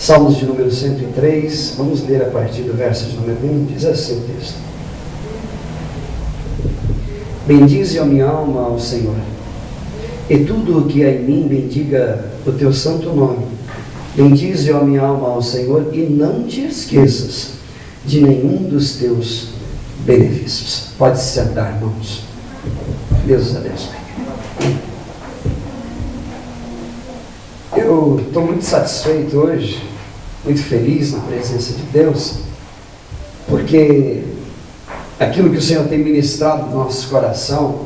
Salmos de número 103, vamos ler a partir do verso de número 1, diz assim o texto. Bendize a minha alma ao Senhor, e tudo o que há em mim bendiga o teu santo nome. Bendize a minha alma ao Senhor, e não te esqueças de nenhum dos teus benefícios. Pode se sentar, irmãos. Deus abençoe. Eu estou muito satisfeito hoje, muito feliz na presença de Deus, porque aquilo que o Senhor tem ministrado no nosso coração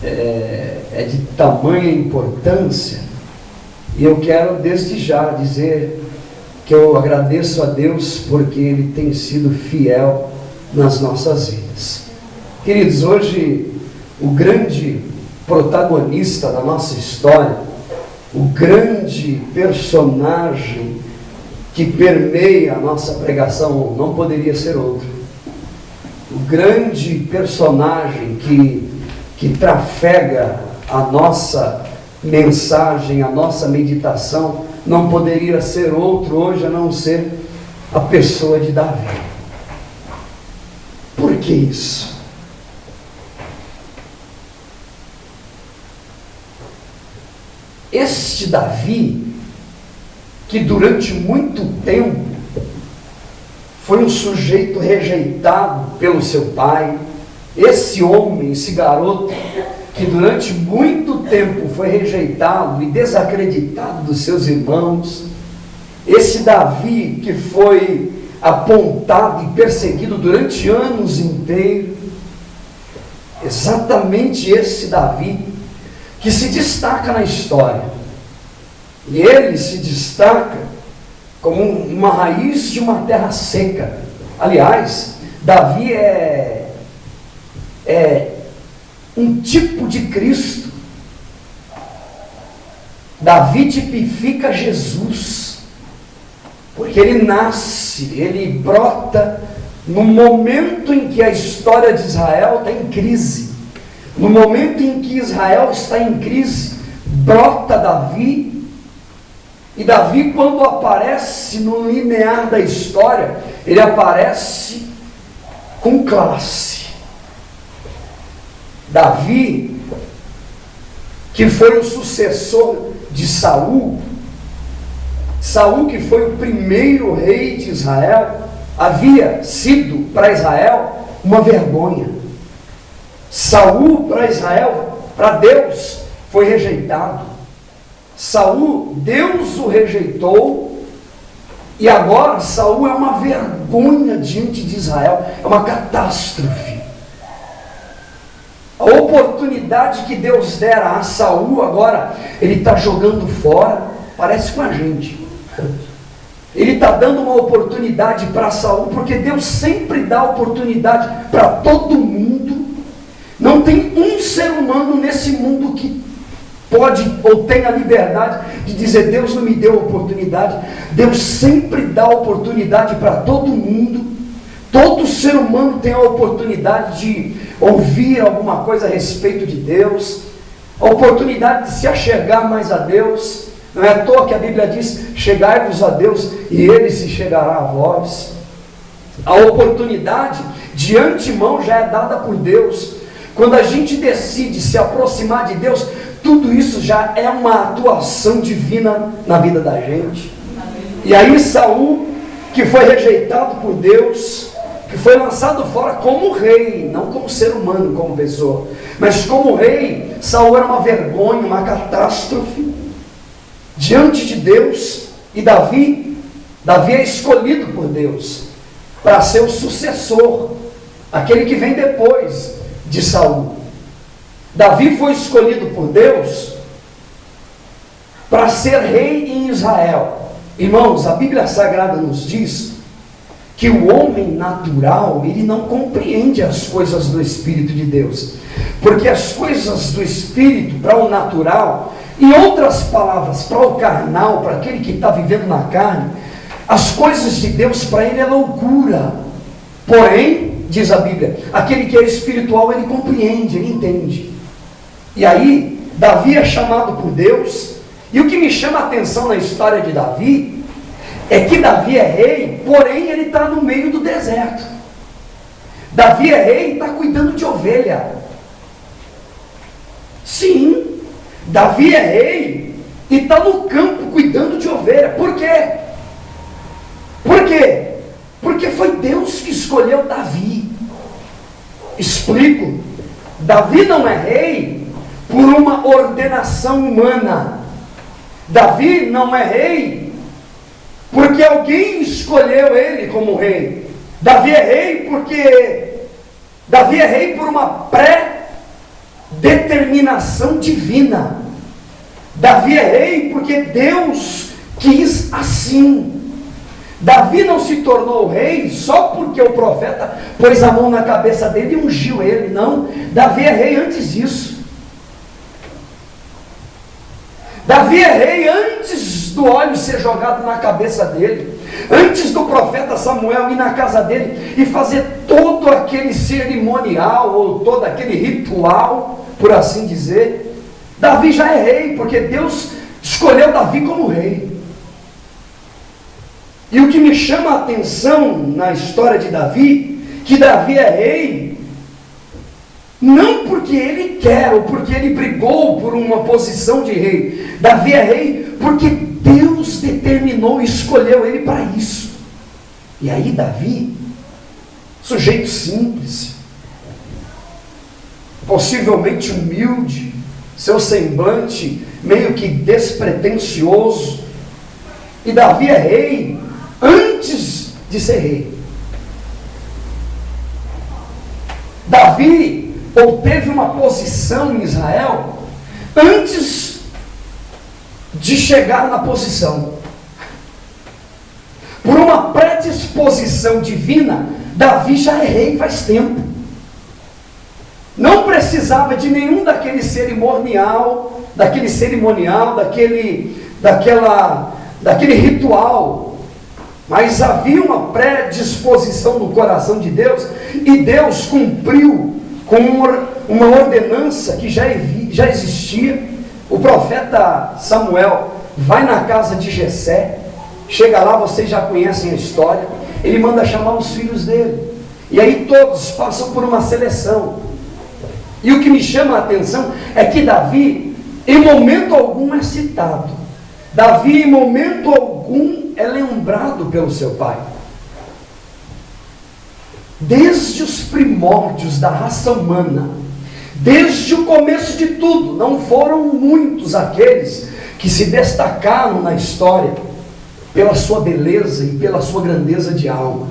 é de tamanha importância, e eu quero desde já dizer que eu agradeço a Deus porque Ele tem sido fiel nas nossas vidas. Queridos, hoje o grande protagonista da nossa história, o grande personagem que permeia a nossa pregação não poderia ser outro. O grande personagem que trafega a nossa mensagem, a nossa meditação, não poderia ser outro hoje a não ser a pessoa de Davi. Por que isso? Este Davi, que durante muito tempo foi um sujeito rejeitado pelo seu pai, esse homem, esse garoto, que durante muito tempo foi rejeitado e desacreditado dos seus irmãos, esse Davi que foi apontado e perseguido durante anos inteiros, exatamente esse Davi que se destaca na história, e ele se destaca como uma raiz de uma terra seca. Aliás, Davi é um tipo de Cristo. Davi tipifica Jesus, porque ele nasce, ele brota no momento em que a história de Israel está em crise. No momento em que Israel está em crise, brota Davi. E Davi, quando aparece no linear da história, ele aparece com classe. Davi, que foi o sucessor de Saul, Saul, que foi o primeiro rei de Israel, havia sido para Israel uma vergonha. Saul para Israel, para Deus, foi rejeitado. Saul, Deus o rejeitou, e agora Saul é uma vergonha diante de Israel, é uma catástrofe. A oportunidade que Deus dera a Saul, agora ele está jogando fora. Parece com a gente. Ele está dando uma oportunidade para Saul, porque Deus sempre dá oportunidade para todo mundo. Não tem um ser humano nesse mundo que pode ou tem a liberdade de dizer: Deus não me deu oportunidade. Deus sempre dá oportunidade para todo mundo. Todo ser humano tem a oportunidade de ouvir alguma coisa a respeito de Deus, a oportunidade de se achegar mais a Deus. Não é à toa que a Bíblia diz: chegai-vos a Deus e Ele se chegará a vós. A oportunidade de antemão já é dada por Deus. Quando a gente decide se aproximar de Deus, tudo isso já é uma atuação divina na vida da gente. E aí Saul, que foi rejeitado por Deus, que foi lançado fora como rei, não como ser humano, como pessoa, mas como rei, Saul era uma vergonha, uma catástrofe diante de Deus. E Davi é escolhido por Deus para ser o sucessor, aquele que vem depois de Saul. Davi foi escolhido por Deus para ser rei em Israel. Irmãos, a Bíblia Sagrada nos diz que o homem natural, ele não compreende as coisas do Espírito de Deus, porque as coisas do Espírito para o natural, em outras palavras, para o carnal, para aquele que está vivendo na carne, as coisas de Deus para ele é loucura. Porém, diz a Bíblia, aquele que é espiritual, ele compreende, ele entende. E aí, Davi é chamado por Deus, e o que me chama a atenção na história de Davi é que Davi é rei, porém ele está no meio do deserto. Davi é rei e está cuidando de ovelha. Sim, Davi é rei e está no campo cuidando de ovelha. Por quê? Por quê? Porque foi Deus que escolheu Davi. Explico. Davi não é rei por uma ordenação humana. Davi não é rei porque alguém escolheu ele como rei. Davi é rei por uma pré-determinação divina. Davi é rei porque Deus quis assim. Davi não se tornou rei só porque o profeta pôs a mão na cabeça dele e ungiu ele. Não, Davi é rei antes disso. Davi é rei antes do óleo ser jogado na cabeça dele, antes do profeta Samuel ir na casa dele e fazer todo aquele cerimonial, ou todo aquele ritual, por assim dizer. Davi já é rei, porque Deus escolheu Davi como rei. E o que me chama a atenção na história de Davi, que Davi é rei, não porque ele quer, ou porque ele brigou por uma posição de rei. Davi é rei porque Deus determinou e escolheu ele para isso. E aí Davi, sujeito simples, possivelmente humilde, seu semblante meio que despretensioso, e Davi é rei antes de ser rei. Davi obteve uma posição em Israel antes de chegar na posição. Por uma predisposição divina, Davi já é rei faz tempo. Não precisava de nenhum daquele ritual. Mas havia uma predisposição no coração de Deus, e Deus cumpriu com uma ordenança que já existia. O profeta Samuel vai na casa de Jessé, chega lá, vocês já conhecem a história, ele manda chamar os filhos dele, e aí todos passam por uma seleção. E o que me chama a atenção é que Davi, em momento algum, é citado. Davi, em momento algum, é lembrado pelo seu pai. Desde os primórdios da raça humana, desde o começo de tudo, não foram muitos aqueles que se destacaram na história pela sua beleza e pela sua grandeza de alma.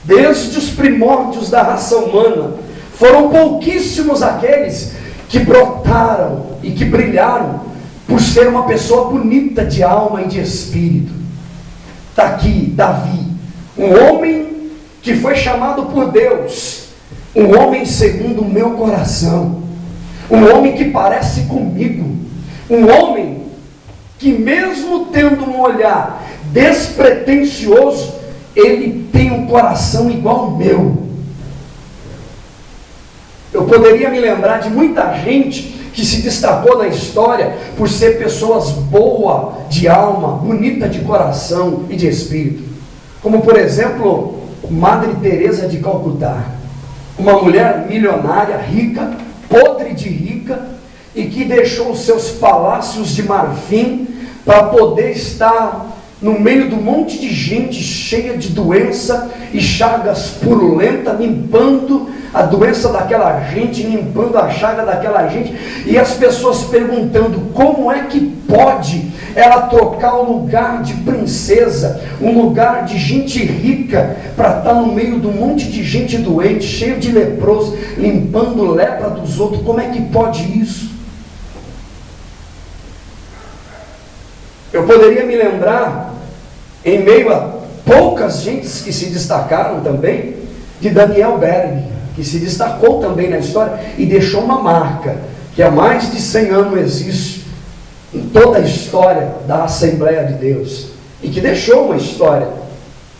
Desde os primórdios da raça humana, foram pouquíssimos aqueles que brotaram e que brilharam por ser uma pessoa bonita de alma e de espírito. Está aqui Davi, um homem que foi chamado por Deus, um homem segundo o meu coração, um homem que parece comigo, um homem que, mesmo tendo um olhar despretensioso, ele tem um coração igual ao meu. Eu poderia me lembrar de muita gente que se destacou na história por ser pessoas boas de alma, bonita de coração e de espírito. Como, por exemplo, Madre Teresa de Calcutá, uma mulher milionária, rica, podre de rica, e que deixou os seus palácios de marfim para poder estar no meio de um monte de gente cheia de doença e chagas purulentas, limpando a doença daquela gente, limpando a chaga daquela gente, e as pessoas perguntando como é que pode ela trocar o lugar de princesa, um lugar de gente rica, para estar no meio de um monte de gente doente, cheio de leproso, limpando lepra dos outros. Como é que pode isso? Eu poderia me lembrar, em meio a poucas gentes que se destacaram também, de Daniel Berg, que se destacou também na história e deixou uma marca, que há mais de 100 anos existe em toda a história da Assembleia de Deus, e que deixou uma história.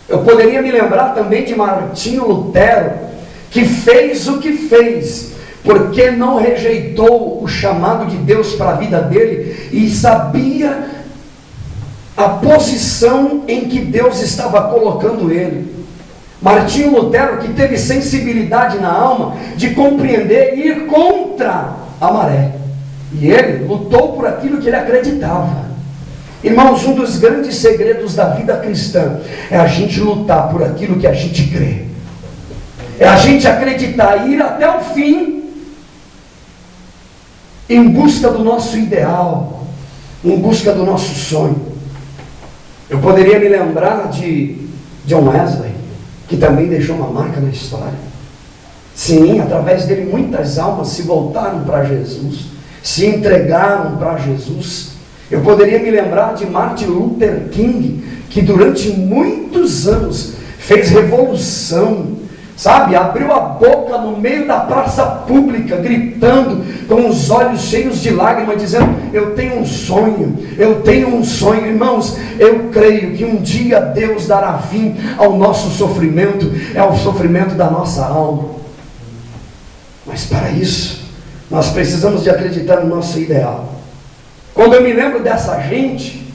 Eu poderia me lembrar também de Martinho Lutero, que fez o que fez, porque não rejeitou o chamado de Deus para a vida dele, e sabia a posição em que Deus estava colocando ele. Martinho Lutero, que teve sensibilidade na alma de compreender e ir contra a maré, e ele lutou por aquilo que ele acreditava. Irmãos, um dos grandes segredos da vida cristã é a gente lutar por aquilo que a gente crê, é a gente acreditar, ir até o fim em busca do nosso ideal, em busca do nosso sonho. Eu poderia me lembrar de John Wesley, que também deixou uma marca na história. Sim, através dele muitas almas se voltaram para Jesus, se entregaram para Jesus. Eu poderia me lembrar de Martin Luther King, que durante muitos anos fez revolução, sabe, abriu a boca no meio da praça pública, gritando, com os olhos cheios de lágrimas, dizendo: eu tenho um sonho, eu tenho um sonho. Irmãos, eu creio que um dia Deus dará fim ao nosso sofrimento, é o sofrimento da nossa alma. Mas para isso, nós precisamos de acreditar no nosso ideal. Quando eu me lembro dessa gente,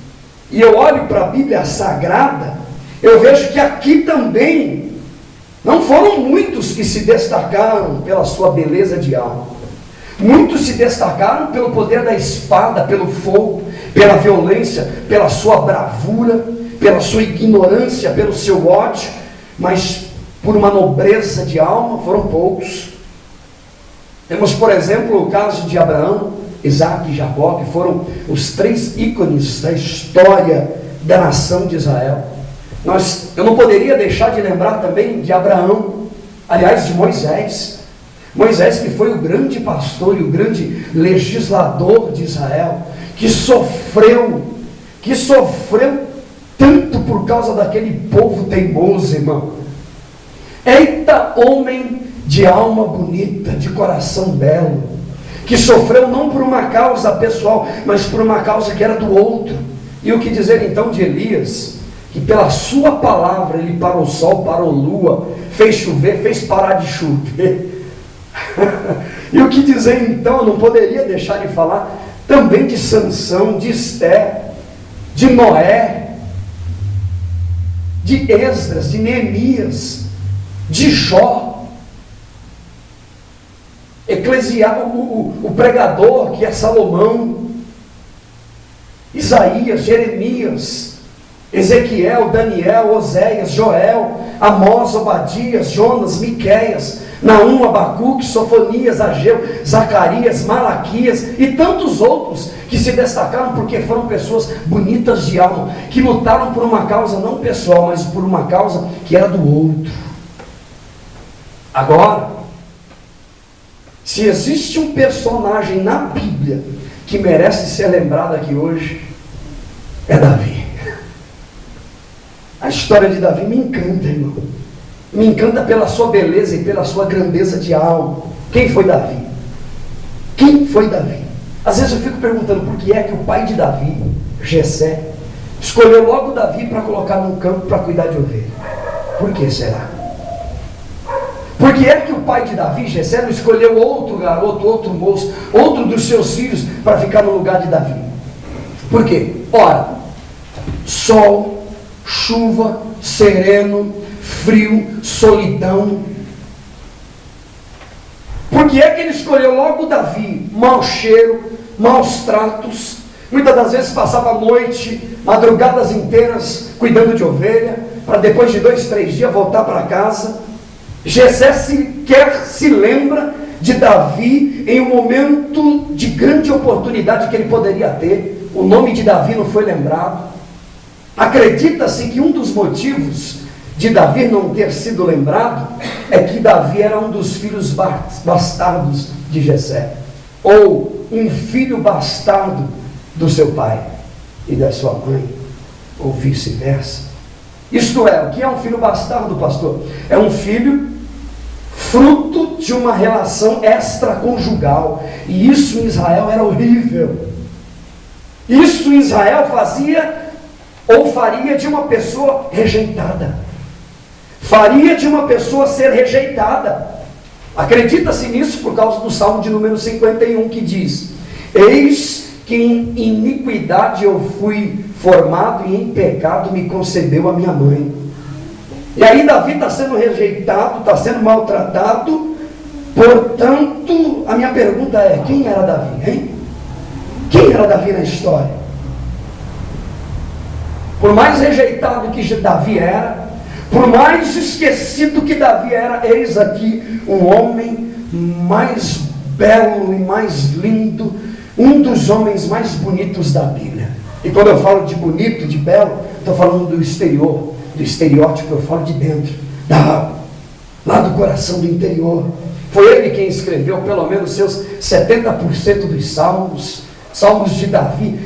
e eu olho para a Bíblia Sagrada, eu vejo que aqui também não foram muitos que se destacaram pela sua beleza de alma. Muitos se destacaram pelo poder da espada, pelo fogo, pela violência, pela sua bravura, pela sua ignorância, pelo seu ódio, mas por uma nobreza de alma foram poucos. Temos, por exemplo, o caso de Abraão, Isaac e Jacó, que foram os 3 ícones da história da nação de Israel. Eu não poderia deixar de lembrar também de Abraão, aliás, de Moisés. Moisés, que foi o grande pastor e o grande legislador de Israel, que sofreu tanto por causa daquele povo teimoso, irmão. Eita, homem de alma bonita, de coração belo, que sofreu não por uma causa pessoal, mas por uma causa que era do outro. E o que dizer então de Elias, que pela sua palavra ele parou o sol, parou a lua, fez chover, fez parar de chover. E o que dizer então, eu não poderia deixar de falar também de Sansão, de Esther, de Noé, de Esdras, de Neemias, de Jó, o pregador que é Salomão, Isaías, Jeremias, Ezequiel, Daniel, Oséias, Joel, Amós, Obadias, Jonas, Miqueias, Naum, Abacuque, Sofonias, Ageu, Zacarias, Malaquias e tantos outros que se destacaram porque foram pessoas bonitas de alma, que lutaram por uma causa não pessoal, mas por uma causa que era do outro. Agora, se existe um personagem na Bíblia que merece ser lembrado aqui hoje, é Davi. A história de Davi me encanta, irmão. Me encanta pela sua beleza e pela sua grandeza de alma. Quem foi Davi? Quem foi Davi? Às vezes eu fico perguntando por que é que o pai de Davi, Jessé, escolheu logo Davi para colocar num campo para cuidar de ovelha. Por que será? Por que é que o pai de Davi, Jessé, não escolheu outro garoto, outro moço, outro dos seus filhos para ficar no lugar de Davi? Por quê? Ora, sol, chuva, sereno, frio, solidão. Por que é que ele escolheu logo Davi? Mau cheiro, maus tratos, muitas das vezes passava a noite, madrugadas inteiras cuidando de ovelha, para depois de 2, 3 dias voltar para casa. Jessé sequer se lembra de Davi em um momento de grande oportunidade que ele poderia ter. O nome de Davi não foi lembrado. Acredita-se que um dos motivos de Davi não ter sido lembrado é que Davi era um dos filhos bastardos de Jessé, ou um filho bastardo do seu pai e da sua mãe, ou vice-versa. Isto é, o que é um filho bastardo, pastor? É um filho fruto de uma relação extraconjugal, e isso em Israel era horrível. Isso em Israel fazia ou faria de uma pessoa rejeitada, faria de uma pessoa ser rejeitada. Acredita-se nisso por causa do Salmo de número 51, que diz: eis que em iniquidade eu fui formado e em pecado me concebeu a minha mãe. E aí Davi está sendo rejeitado, está sendo maltratado. Portanto, a minha pergunta é: quem era Davi, hein? Quem era Davi na história? Por mais rejeitado que Davi era, por mais esquecido que Davi era, eis aqui um homem mais belo e mais lindo, um dos homens mais bonitos da Bíblia. E quando eu falo de bonito, de belo, estou falando do exterior, do estereótipo, eu falo de dentro, lá do coração, do interior. Foi ele quem escreveu pelo menos seus 70% dos salmos, salmos de Davi,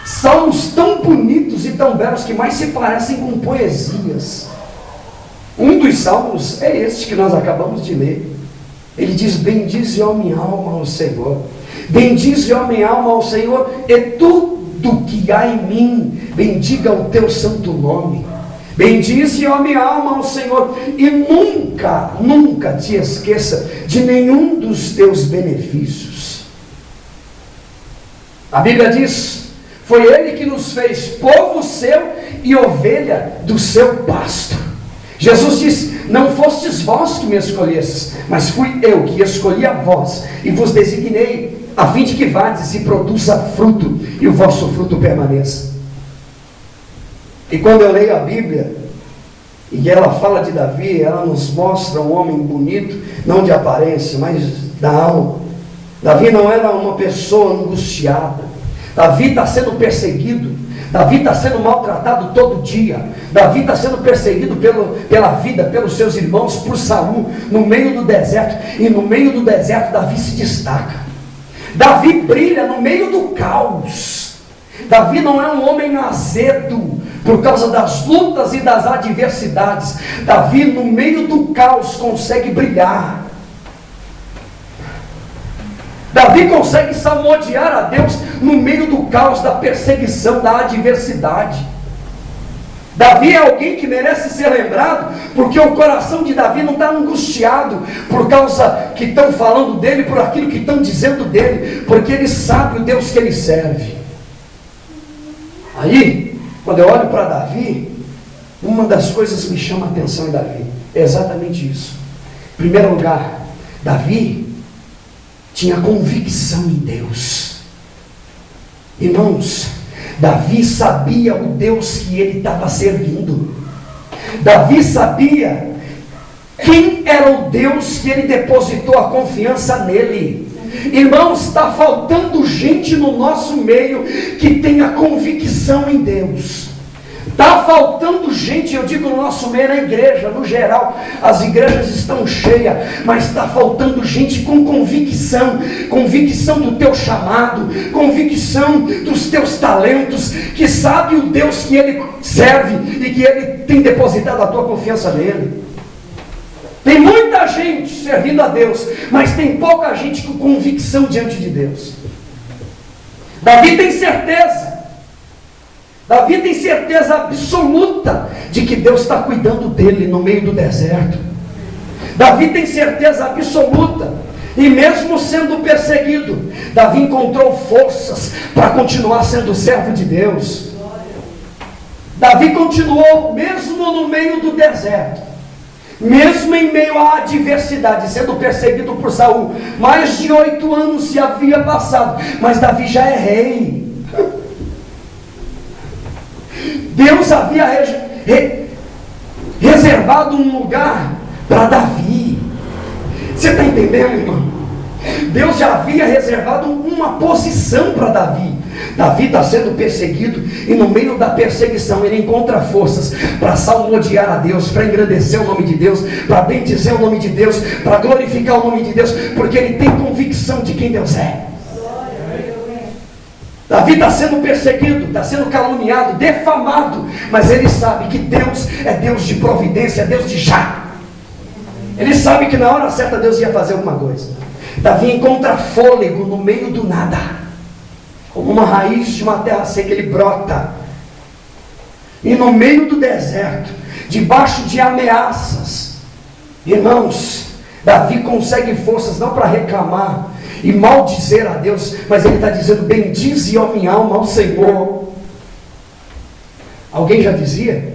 salmos tão bonitos e tão belos que mais se parecem com poesias. Um dos salmos é este que nós acabamos de ler. Ele diz: bendize, ó minha alma, ao Senhor. Bendize, ó minha alma, ao Senhor, e tudo que há em mim, bendiga o teu santo nome. Bendize, ó minha alma, ao Senhor, e nunca, nunca te esqueça de nenhum dos teus benefícios. A Bíblia diz: foi Ele que nos fez povo seu e ovelha do seu pasto. Jesus diz: não fostes vós que me escolhestes, mas fui eu que escolhi a vós e vos designei, a fim de que vades e produza fruto, e o vosso fruto permaneça. E quando eu leio a Bíblia, e ela fala de Davi, ela nos mostra um homem bonito, não de aparência, mas da alma. Davi não era uma pessoa angustiada. Davi está sendo perseguido. Davi está sendo maltratado todo dia. Davi está sendo perseguido pela vida, pelos seus irmãos, por Saul, no meio do deserto. E no meio do deserto, Davi se destaca. Davi brilha no meio do caos. Davi não é um homem azedo por causa das lutas e das adversidades. Davi, no meio do caos, consegue brilhar. Davi consegue salmodiar a Deus no meio do caos, da perseguição, da adversidade. Davi é alguém que merece ser lembrado, porque o coração de Davi não está angustiado por causa que estão falando dele, por aquilo que estão dizendo dele, porque ele sabe o Deus que ele serve. Aí, quando eu olho para Davi, uma das coisas que me chama a atenção em Davi é exatamente isso. Em primeiro lugar, Davi tinha convicção em Deus. Irmãos, Davi sabia o Deus que ele estava servindo. Davi sabia quem era o Deus que ele depositou a confiança nele. Irmãos, está faltando gente no nosso meio que tenha convicção em Deus. Está faltando gente, eu digo no nosso meio, na igreja, no geral, as igrejas estão cheias, mas está faltando gente com convicção, convicção do teu chamado, convicção dos teus talentos, que sabe o Deus que ele serve e que ele tem depositado a tua confiança nele. Tem muita gente servindo a Deus, mas tem pouca gente com convicção diante de Deus. Davi tem certeza. Davi tem certeza absoluta de que Deus está cuidando dele no meio do deserto. Davi tem certeza absoluta. E mesmo sendo perseguido, Davi encontrou forças para continuar sendo servo de Deus. Davi continuou mesmo no meio do deserto. Mesmo em meio à adversidade, sendo perseguido por Saul. Mais de 8 anos se havia passado, mas Davi já é rei. Deus havia reservado um lugar para Davi. Você está entendendo, irmão? Deus já havia reservado uma posição para Davi. Davi está sendo perseguido, e no meio da perseguição ele encontra forças para salmodiar a Deus, para engrandecer o nome de Deus, para bendizer o nome de Deus, para glorificar o nome de Deus, porque ele tem convicção de quem Deus é. Davi está sendo perseguido, está sendo caluniado, defamado, mas ele sabe que Deus é Deus de providência, é Deus de já. Ele sabe que na hora certa Deus ia fazer alguma coisa. Davi encontra fôlego no meio do nada. Como uma raiz de uma terra seca, ele brota. E no meio do deserto, debaixo de ameaças, irmãos, Davi consegue forças não para reclamar. e maldizer a Deus, mas ele está dizendo: bendize, ó minha alma, ao Senhor. Alguém já dizia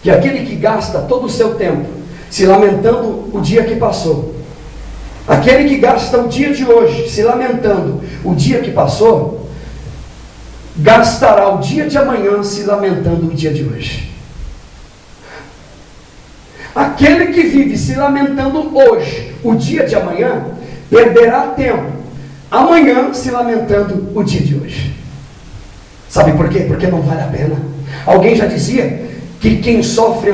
que aquele que gasta todo o seu tempo se lamentando o dia que passou, aquele que gasta o dia de hoje se lamentando o dia que passou, gastará o dia de amanhã se lamentando o dia de hoje. Aquele que vive se lamentando hoje o dia de amanhã, perderá tempo amanhã se lamentando o dia de hoje. Sabe por quê? Porque não vale a pena. Alguém já dizia que quem sofre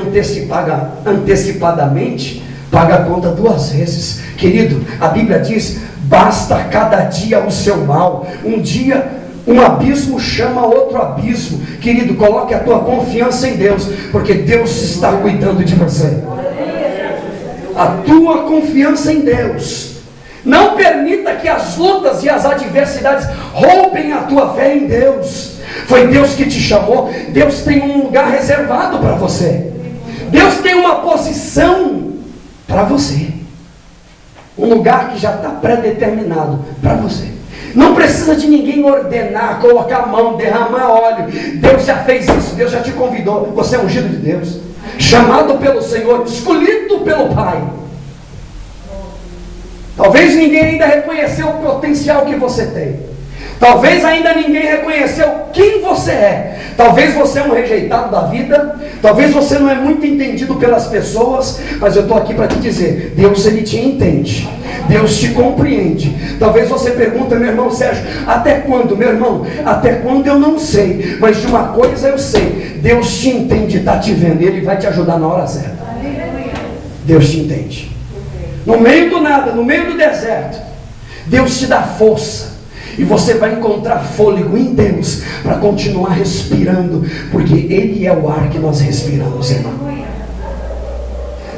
antecipadamente paga a conta 2 vezes. Querido, a Bíblia diz: basta cada dia o seu mal. Um dia um abismo chama outro abismo. Querido, coloque a tua confiança em Deus, porque Deus está cuidando de você. A tua confiança em Deus. Não permita que as lutas e as adversidades roubem a tua fé em Deus. Foi Deus que te chamou. Deus tem um lugar reservado para você. Deus tem uma posição para você. Um lugar que já está pré-determinado para você. Não precisa de ninguém ordenar, colocar a mão, derramar óleo. Deus já fez isso, Deus já te convidou. Você é ungido de Deus, chamado pelo Senhor, escolhido pelo Pai. Talvez ninguém ainda reconheceu o potencial que você tem. Talvez ainda ninguém reconheceu quem você é. Talvez você é um rejeitado da vida. Talvez você não é muito entendido pelas pessoas. Mas eu estou aqui para te dizer: Deus, Ele te entende. Deus te compreende. Talvez você pergunta: meu irmão Sérgio, até quando? Meu irmão, até quando eu não sei. Mas de uma coisa eu sei: Deus te entende, está te vendo. E Ele vai te ajudar na hora certa. Deus te entende. No meio do nada, no meio do deserto, Deus te dá força. E você vai encontrar fôlego em Deus para continuar respirando, porque Ele é o ar que nós respiramos, irmão.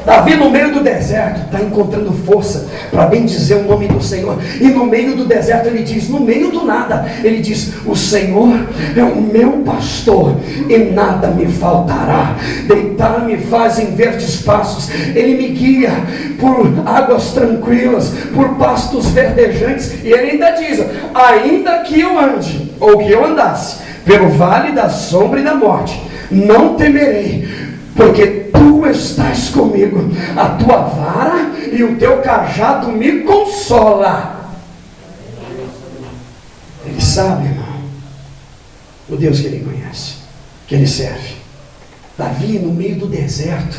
Davi, no meio do deserto, está encontrando força para bendizer o nome do Senhor. E no meio do deserto ele diz, no meio do nada, ele diz: o Senhor é o meu pastor e nada me faltará. Deitar-me faz em verdes pastos. Ele me guia por águas tranquilas, por pastos verdejantes. E ele ainda diz: ainda que eu ande, ou que eu andasse pelo vale da sombra e da morte, não temerei, porque Tu estás comigo. A Tua vara e o Teu cajado me consola. Ele sabe, irmão, o Deus que ele conhece, que ele serve. Davi, no meio do deserto,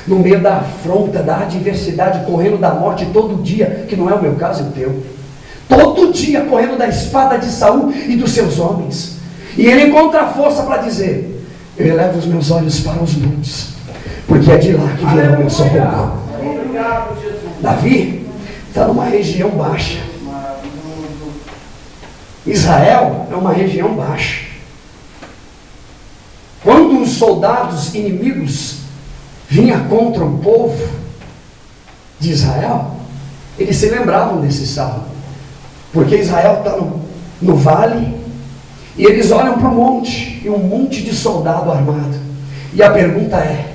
no meio da afronta, da adversidade, correndo da morte todo dia, que não é o meu caso, é o teu. Todo dia correndo da espada de Saul e dos seus homens. E ele encontra a força para dizer: eu elevo os meus olhos para os montes, porque é de lá que virá o meu socorro. Davi está numa região baixa. Israel é uma região baixa. Quando os soldados inimigos vinham contra o povo de Israel, eles se lembravam desse salmo, porque Israel está no vale, e eles olham para o monte, e um monte de soldado armado. E a pergunta é: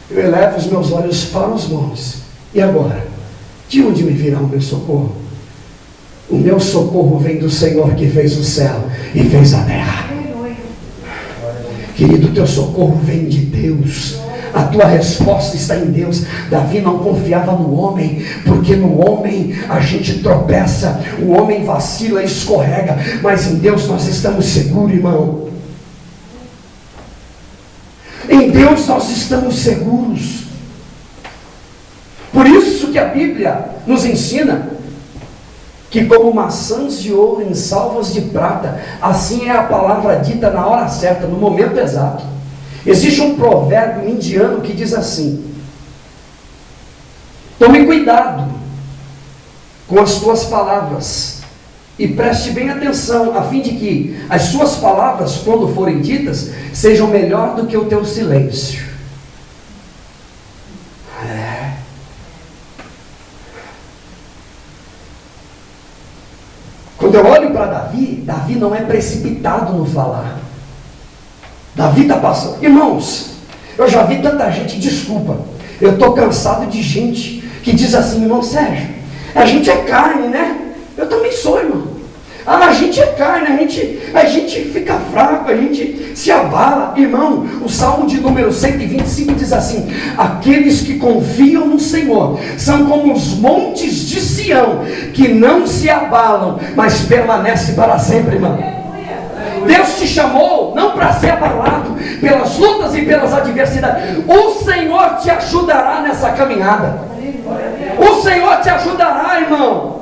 eu elevo os meus olhos para os montes, e agora? De onde me virá o meu socorro? O meu socorro vem do Senhor que fez o céu e fez a terra. Querido, o teu socorro vem de Deus. A tua resposta está em Deus. Davi não confiava no homem, porque no homem a gente tropeça, o homem vacila, escorrega, mas em Deus nós estamos seguros, irmão. Em Deus nós estamos seguros. Por isso que a Bíblia nos ensina que como maçãs de ouro em salvas de prata, assim é a palavra dita na hora certa, no momento exato. Existe um provérbio indiano que diz assim: tome cuidado com as tuas palavras e preste bem atenção, a fim de que as suas palavras, quando forem ditas, sejam melhor do que o teu silêncio. Quando eu olho para Davi, Davi não é precipitado no falar. Davi está passando. Irmãos, eu já vi tanta gente, desculpa, eu estou cansado de gente que diz assim: irmão Sérgio, a gente é carne, né? Eu também sou, irmão. A gente é carne, a gente fica fraco, a gente se abala. Irmão, o Salmo de número 125 diz assim: aqueles que confiam no Senhor são como os montes de Sião, que não se abalam, mas permanecem para sempre, irmão. Deus te chamou não para ser abalado pelas lutas e pelas adversidades. O Senhor te ajudará nessa caminhada. O Senhor te ajudará, irmão.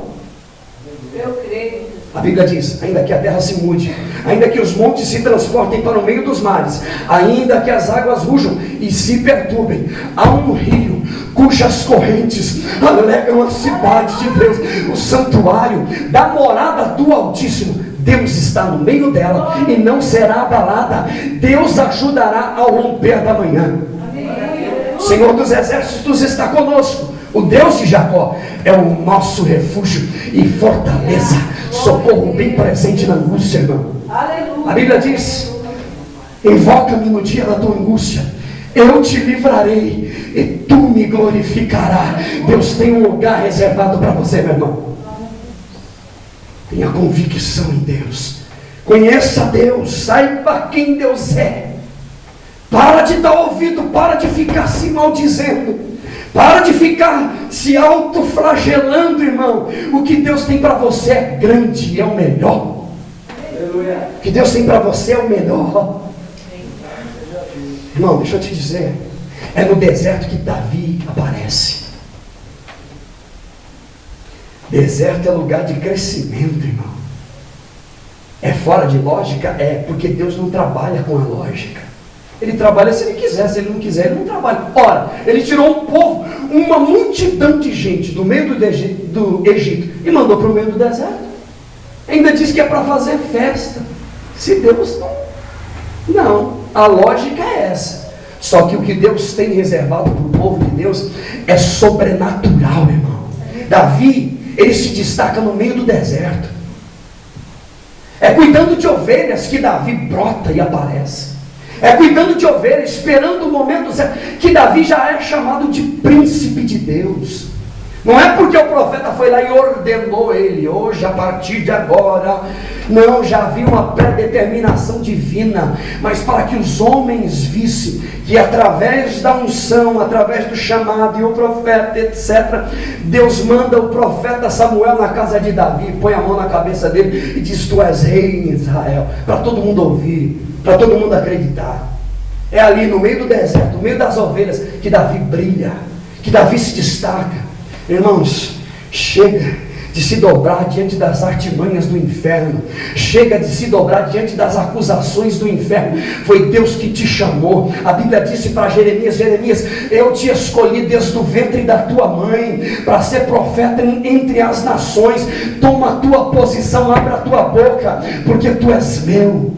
Eu creio. A Bíblia diz: ainda que a terra se mude, ainda que os montes se transportem para o meio dos mares, ainda que as águas rujam e se perturbem, há um rio cujas correntes alegram a cidade de Deus, o santuário da morada do Altíssimo. Deus está no meio dela e não será abalada. Deus ajudará ao romper da manhã. O Senhor dos Exércitos está conosco. O Deus de Jacó é o nosso refúgio e fortaleza, socorro bem presente na angústia, irmão. A Bíblia diz: invoca-me no dia da tua angústia, eu te livrarei e tu me glorificarás. Deus tem um lugar reservado para você, meu irmão. Tenha convicção em Deus, conheça Deus, saiba quem Deus é. Para de dar ouvido, para de ficar se maldizendo, para de ficar se autoflagelando, irmão. O que Deus tem para você é grande, é o melhor. O que Deus tem para você é o melhor. Irmão, deixa eu te dizer, é no deserto que Davi aparece. Deserto é lugar de crescimento, irmão. É fora de lógica? É, porque Deus não trabalha com a lógica. Ele trabalha se ele quiser, se ele não quiser, ele não trabalha. Ora, ele tirou um povo, uma multidão de gente do meio do Egito e mandou para o meio do deserto. Ainda diz que é para fazer festa. Se Deus não, a lógica é essa. Só que o que Deus tem reservado para o povo de Deus é sobrenatural, irmão. Davi, ele se destaca no meio do deserto. É cuidando de ovelhas que Davi brota e aparece. É cuidando de ovelhas, esperando o momento certo, que Davi já é chamado de príncipe de Deus. Não é porque o profeta foi lá e ordenou ele, hoje, a partir de agora. Não, já havia uma predeterminação divina, mas para que os homens vissem que através da unção, através do chamado e o profeta, etc., Deus manda o profeta Samuel na casa de Davi, põe a mão na cabeça dele e diz: tu és rei em Israel, para todo mundo ouvir, para todo mundo acreditar. É ali no meio do deserto, no meio das ovelhas, que Davi brilha, que Davi se destaca. Irmãos, chega de se dobrar diante das artimanhas do inferno, chega de se dobrar diante das acusações do inferno. Foi Deus que te chamou. A Bíblia disse para Jeremias: Jeremias, eu te escolhi desde o ventre da tua mãe para ser profeta entre as nações. Toma a tua posição, abre a tua boca, porque tu és meu.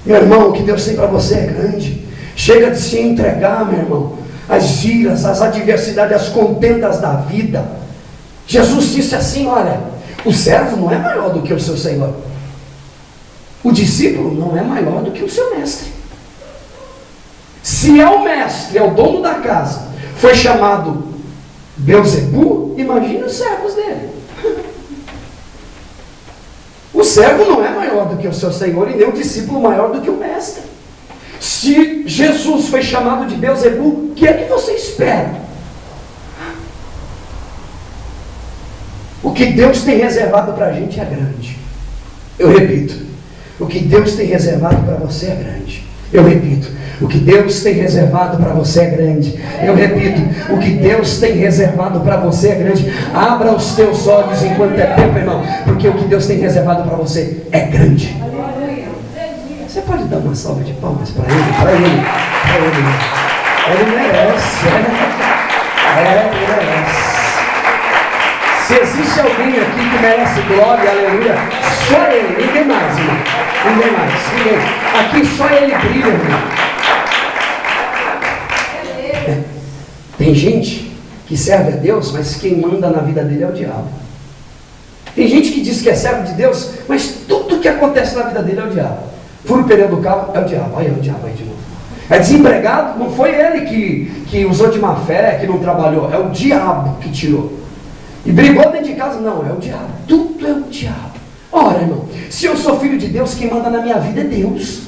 Meu irmão, o que Deus tem para você é grande. Chega de se entregar, meu irmão, as iras, as adversidades, as contendas da vida. Jesus disse assim: olha, o servo não é maior do que o seu Senhor, o discípulo não é maior do que o seu mestre. Se é o mestre, é o dono da casa, foi chamado Beelzebu, imagina os servos dele. O servo não é maior do que o seu Senhor, e nem o discípulo maior do que o mestre. Se Jesus foi chamado de Beelzebu, o que é que você espera? O que Deus tem reservado para a gente é grande. Eu repito, o que Deus tem reservado para você é grande. Eu repito, o que Deus tem reservado para você é grande. Eu repito, o que Deus tem reservado para você é grande. Abra os teus olhos enquanto é tempo, irmão, porque o que Deus tem reservado para você é grande. Você pode dar uma salva de palmas para ele? Para ele, para ele. Ele merece, ele merece. Se existe alguém aqui que merece glória, aleluia, só ele, ninguém mais, irmão. Ninguém mais, ninguém. Aqui só ele brilha, irmão. Tem gente que serve a Deus, mas quem manda na vida dele é o diabo. Tem gente que diz que é servo de Deus, mas tudo que acontece na vida dele é o diabo. Fura o pneu do carro, é o diabo. Olha o diabo aí de novo. É desempregado, não foi ele que usou de má fé, que não trabalhou, é o diabo que tirou. E brigou dentro de casa? Não, é o diabo. Tudo é o diabo. Ora, irmão, se eu sou filho de Deus, quem manda na minha vida é Deus.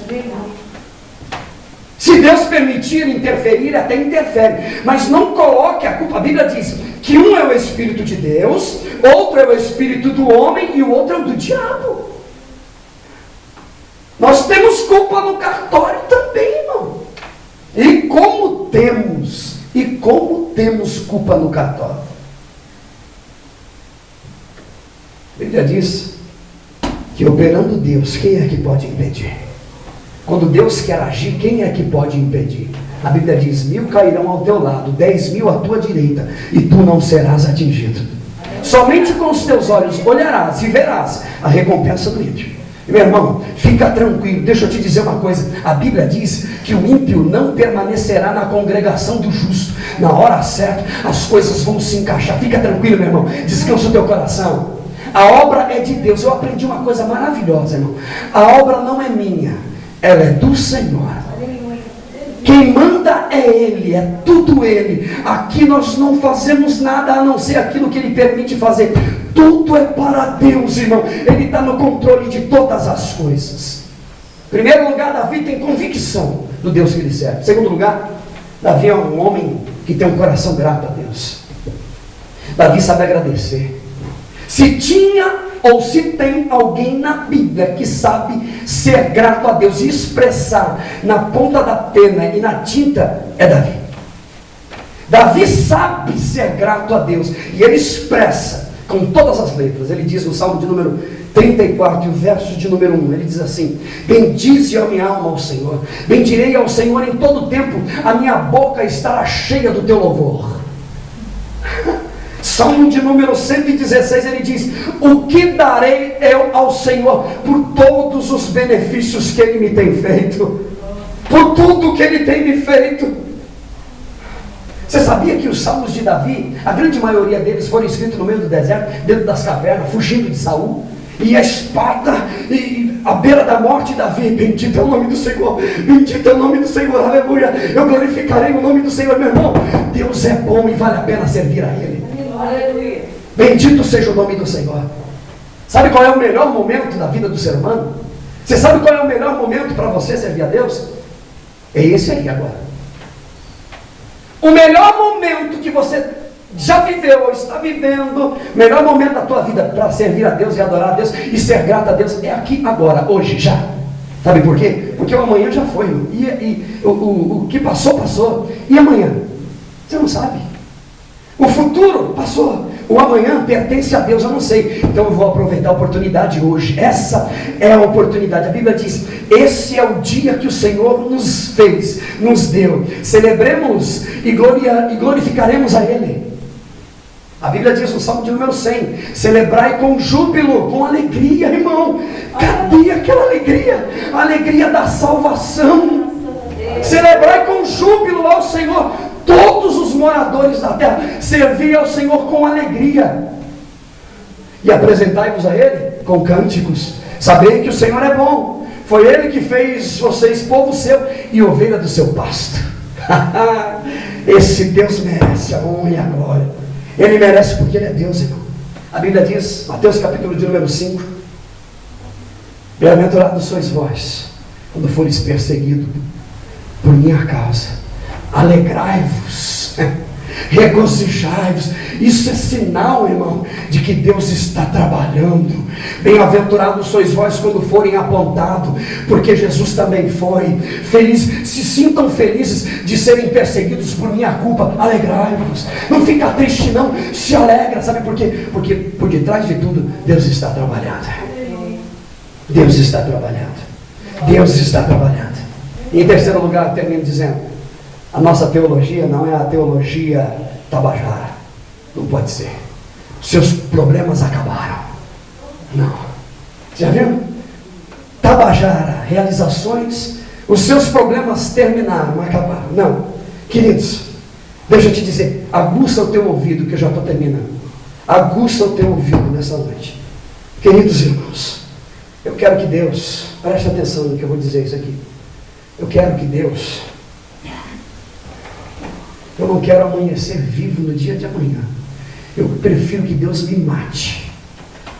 Se Deus permitir interferir, até interfere. Mas não coloque a culpa. A Bíblia diz que um é o Espírito de Deus, outro é o Espírito do homem e o outro é o do diabo. Nós temos culpa no cartório também, irmão. E como temos culpa no cartório? A Bíblia diz que operando Deus, quem é que pode impedir? Quando Deus quer agir, quem é que pode impedir? A Bíblia diz: 1000 cairão ao teu lado, 10.000 à tua direita, e tu não serás atingido. Somente com os teus olhos olharás e verás a recompensa do ímpio. Meu irmão, fica tranquilo, deixa eu te dizer uma coisa. A Bíblia diz que o ímpio não permanecerá na congregação do justo. Na hora certa, as coisas vão se encaixar. Fica tranquilo, meu irmão, descansa o teu coração. A obra é de Deus. Eu aprendi uma coisa maravilhosa, irmão. A obra não é minha, ela é do Senhor. Quem manda é Ele, é tudo Ele. Aqui nós não fazemos nada a não ser aquilo que Ele permite fazer. Tudo é para Deus, irmão. Ele está no controle de todas as coisas. Em primeiro lugar, Davi tem convicção do Deus que ele serve. Em segundo lugar, Davi é um homem que tem um coração grato a Deus. Davi sabe agradecer. Se tinha ou se tem alguém na Bíblia que sabe ser grato a Deus e expressar na ponta da pena e na tinta, é Davi. Davi sabe ser grato a Deus e ele expressa com todas as letras. Ele diz no Salmo de número 34, o verso de número 1, ele diz assim: bendize a minha alma ao Senhor, bendirei ao Senhor em todo tempo, a minha boca estará cheia do teu louvor. Salmo de número 116, ele diz: o que darei eu ao Senhor por todos os benefícios que Ele me tem feito, por tudo que Ele tem me feito. Você sabia que os salmos de Davi, a grande maioria deles foram escritos no meio do deserto, dentro das cavernas, fugindo de Saul? E a espada, e à beira da morte, Davi: bendito é o nome do Senhor, bendito é o nome do Senhor, aleluia, eu glorificarei o nome do Senhor. Meu irmão, Deus é bom e vale a pena servir a Ele. Aleluia. Bendito seja o nome do Senhor. Sabe qual é o melhor momento da vida do ser humano? Você sabe qual é o melhor momento para você servir a Deus? É esse aí agora. O melhor momento que você já viveu ou está vivendo, o melhor momento da tua vida para servir a Deus e adorar a Deus e ser grato a Deus, é aqui agora, hoje, já. Sabe por quê? Porque o amanhã já foi, o que passou, passou. E amanhã? Você não sabe. O futuro passou, o amanhã pertence a Deus, eu não sei. Então eu vou aproveitar a oportunidade hoje. Essa é a oportunidade. A Bíblia diz: esse é o dia que o Senhor nos fez, nos deu. Celebremos e glorificaremos a Ele. A Bíblia diz no Salmo de número 100: celebrai com júbilo, com alegria, irmão. Cadê aquela alegria? A alegria da salvação. Celebrai com júbilo ao Senhor, todos os moradores da terra. Servir ao Senhor com alegria e apresentai-vos a Ele com cânticos. Sabei que o Senhor é bom. Foi Ele que fez vocês povo seu e ovelha do seu pasto. Esse Deus merece a honra e a glória. Ele merece porque Ele é Deus, irmão. A Bíblia diz, Mateus capítulo de número 5: bem-aventurados sois vós, quando fores perseguidos por minha causa. Alegrai-vos, regozijai-vos. Isso é sinal, irmão, de que Deus está trabalhando. Bem-aventurados sois vós quando forem apontados, porque Jesus também foi. Feliz, se sintam felizes de serem perseguidos por minha culpa. Alegrai-vos, não fica triste não, se alegra. Sabe por quê? Porque por detrás de tudo Deus está trabalhando. Deus está trabalhando. Deus está trabalhando. E em terceiro lugar, termino dizendo: a nossa teologia não é a teologia tabajara. Não pode ser. Seus problemas acabaram. Não. Já viu? Tabajara, realizações, os seus problemas terminaram, acabaram. Não. Queridos, deixa eu te dizer, aguça o teu ouvido, que eu já estou terminando. Aguça o teu ouvido nessa noite. Queridos irmãos, eu quero que Deus, preste atenção no que eu vou dizer isso aqui. Eu quero que Deus, eu não quero amanhecer vivo no dia de amanhã. Eu prefiro que Deus me mate,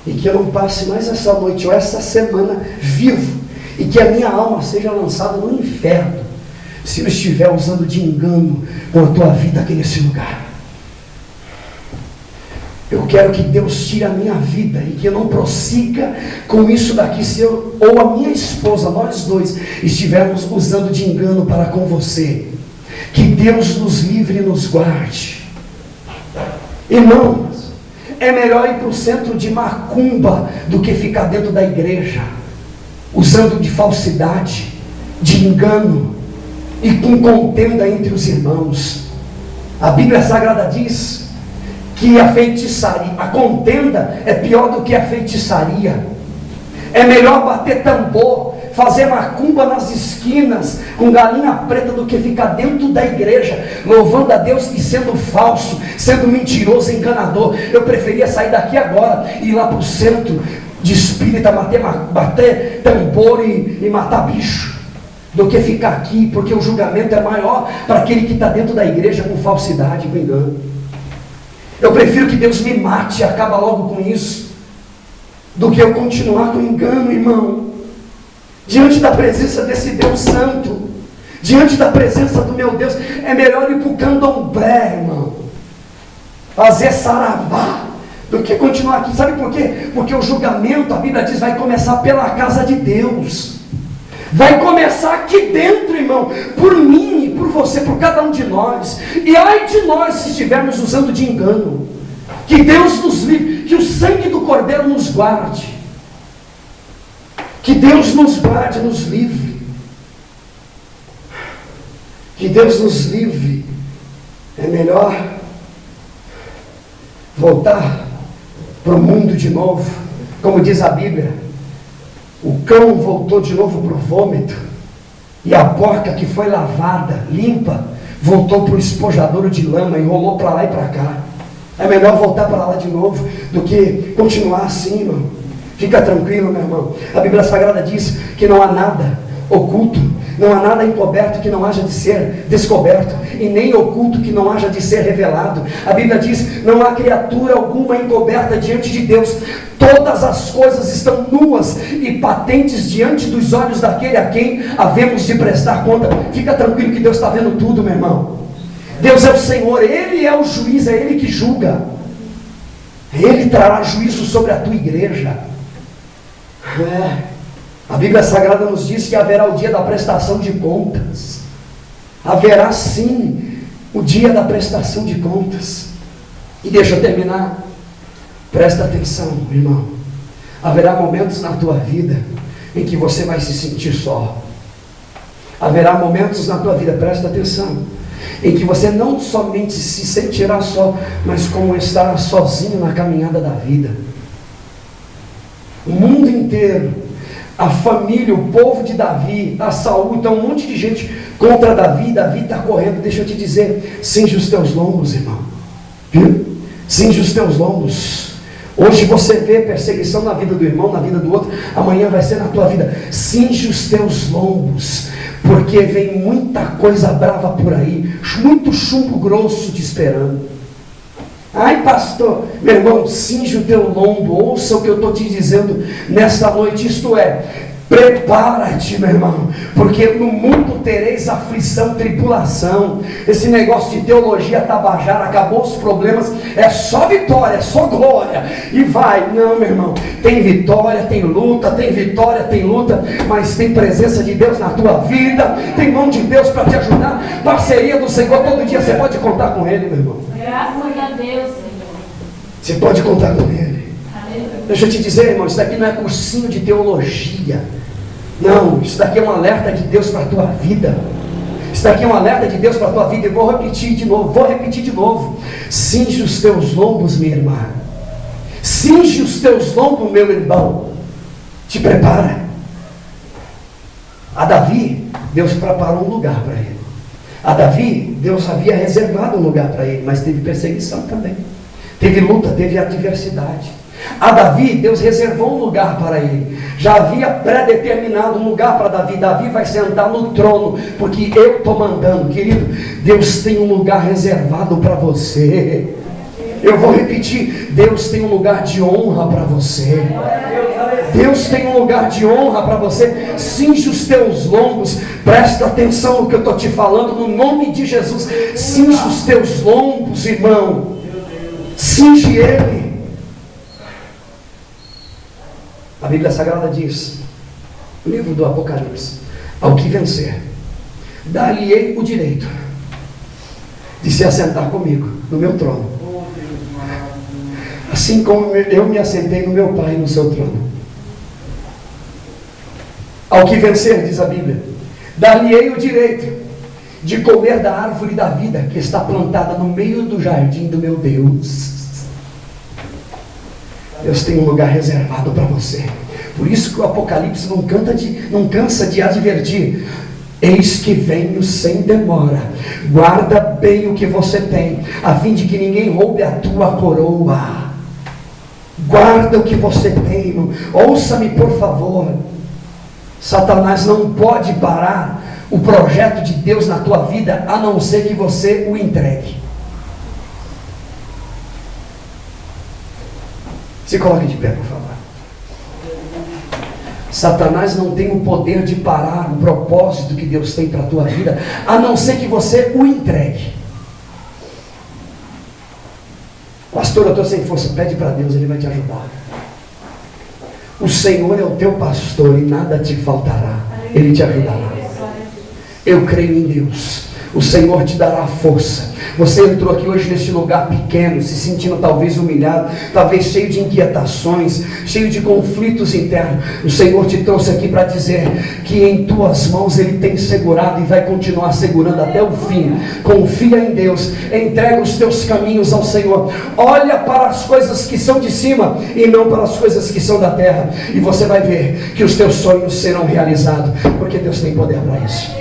e que eu não passe mais essa noite ou essa semana vivo, e que a minha alma seja lançada no inferno, se eu estiver usando de engano com a tua vida aqui nesse lugar. Eu quero que Deus tire a minha vida e que eu não prossiga com isso daqui, se eu ou a minha esposa, nós dois, estivermos usando de engano para com você. Que Deus nos livre e nos guarde. Irmãos, é melhor ir para o centro de macumba do que ficar dentro da igreja, usando de falsidade, de engano e com contenda entre os irmãos. A Bíblia Sagrada diz que a feitiçaria, a contenda é pior do que a feitiçaria. É melhor bater tambor, fazer macumba nas esquinas com galinha preta do que ficar dentro da igreja louvando a Deus e sendo falso, sendo mentiroso, enganador. Eu preferia sair daqui agora e ir lá para o centro de espírita, bater tambor e matar bicho, do que ficar aqui, porque o julgamento é maior para aquele que está dentro da igreja com falsidade, com engano. Eu prefiro que Deus me mate e acabe logo com isso, do que eu continuar com engano, irmão. Diante da presença desse Deus santo, diante da presença do meu Deus, é melhor ir para o candomblé, irmão, fazer saravá, do que continuar aqui. Sabe por quê? Porque o julgamento, a Bíblia diz, vai começar pela casa de Deus. Vai começar aqui dentro, irmão, por mim, por você, por cada um de nós. E ai de nós se estivermos usando de engano. Que Deus nos livre, que o sangue do Cordeiro nos guarde. Que Deus nos guarde, nos livre. Que Deus nos livre. É melhor voltar para o mundo de novo, como diz a Bíblia. O cão voltou de novo para o vômito, e a porca que foi lavada, limpa, voltou para o espojadouro de lama e rolou para lá e para cá. É melhor voltar para lá de novo do que continuar assim, irmão. Fica tranquilo, meu irmão. A Bíblia Sagrada diz que não há nada oculto, não há nada encoberto que não haja de ser descoberto, e nem oculto que não haja de ser revelado. A Bíblia diz, não há criatura alguma encoberta diante de Deus. Todas as coisas estão nuas e patentes diante dos olhos daquele a quem havemos de prestar conta. Fica tranquilo que Deus está vendo tudo, meu irmão. Deus é o Senhor, Ele é o juiz, é Ele que julga. Ele trará juízo sobre a tua igreja. A Bíblia Sagrada nos diz que haverá o dia da prestação de contas. Haverá sim o dia da prestação de contas. E deixa eu terminar. Presta atenção, irmão. Haverá momentos na tua vida em que você vai se sentir só. Haverá momentos na tua vida, presta atenção, em que você não somente se sentirá só, mas como estará sozinho na caminhada da vida. O mundo inteiro, a família, o povo de Davi, a Saul, então um monte de gente contra Davi. Davi está correndo. Deixa eu te dizer, cinge os teus lombos, irmão. Viu? Cinge os teus lombos. Hoje você vê perseguição na vida do irmão, na vida do outro, amanhã vai ser na tua vida. Cinge os teus lombos, porque vem muita coisa brava por aí, muito chumbo grosso te esperando. Ai pastor, meu irmão, cinge o teu lombo, ouça o que eu estou te dizendo nesta noite, isto é, prepara-te, meu irmão, porque no mundo tereis aflição, tribulação. Esse negócio de teologia tabajara, acabou os problemas, é só vitória, é só glória, e vai. Não, meu irmão, tem vitória, tem luta, tem vitória, tem luta, mas tem presença de Deus na tua vida, tem mão de Deus para te ajudar, parceria do Senhor, todo dia você pode contar com Ele, meu irmão. Graças a Deus, Senhor. Você pode contar com Ele. Deixa eu te dizer, irmão, isso daqui não é cursinho de teologia. Não, isso daqui é um alerta de Deus para a tua vida. Isso daqui é um alerta de Deus para a tua vida. E vou repetir de novo. Cinge os teus lombos, minha irmã. Cinge os teus lombos, meu irmão. Te prepara. A Davi, Deus preparou um lugar para ele. A Davi, Deus havia reservado um lugar para ele, mas teve perseguição também. Teve luta, teve adversidade. A Davi, Deus reservou um lugar para ele. Já havia pré-determinado um lugar para Davi. Davi vai sentar no trono, porque eu estou mandando, querido. Deus tem um lugar reservado para você. Eu vou repetir: Deus tem um lugar de honra para você. Deus tem um lugar de honra para você. Cinge os teus lombos. Presta atenção no que eu estou te falando, no nome de Jesus. Cinge os teus lombos, irmão. Cinge ele. A Bíblia Sagrada diz, no livro do Apocalipse: ao que vencer, dar-lhe-ei o direito de se assentar comigo no meu trono, assim como eu me assentei no meu Pai no seu trono. Ao que vencer, diz a Bíblia, dar-lhe-ei o direito de comer da árvore da vida que está plantada no meio do jardim do meu Deus. Deus tem um lugar reservado para você. Por isso que o Apocalipse não cansa de advertir: eis que venho sem demora. Guarda bem o que você tem, a fim de que ninguém roube a tua coroa. Guarda o que você tem, irmão. Ouça-me, por favor. Satanás não pode parar o projeto de Deus na tua vida, a não ser que você o entregue. Se coloque de pé, por favor. Satanás não tem o poder de parar o propósito que Deus tem para a tua vida, a não ser que você o entregue. Pastor, eu estou sem força. Pede para Deus, Ele vai te ajudar. O Senhor é o teu pastor e nada te faltará. Ele te ajudará. Eu creio em Deus. O Senhor te dará força. Você entrou aqui hoje neste lugar pequeno, se sentindo talvez humilhado, talvez cheio de inquietações, cheio de conflitos internos. O Senhor te trouxe aqui para dizer que em tuas mãos Ele tem segurado e vai continuar segurando até o fim. Confia em Deus, entrega os teus caminhos ao Senhor. Olha para as coisas que são de cima e não para as coisas que são da terra, e você vai ver que os teus sonhos serão realizados, porque Deus tem poder para isso.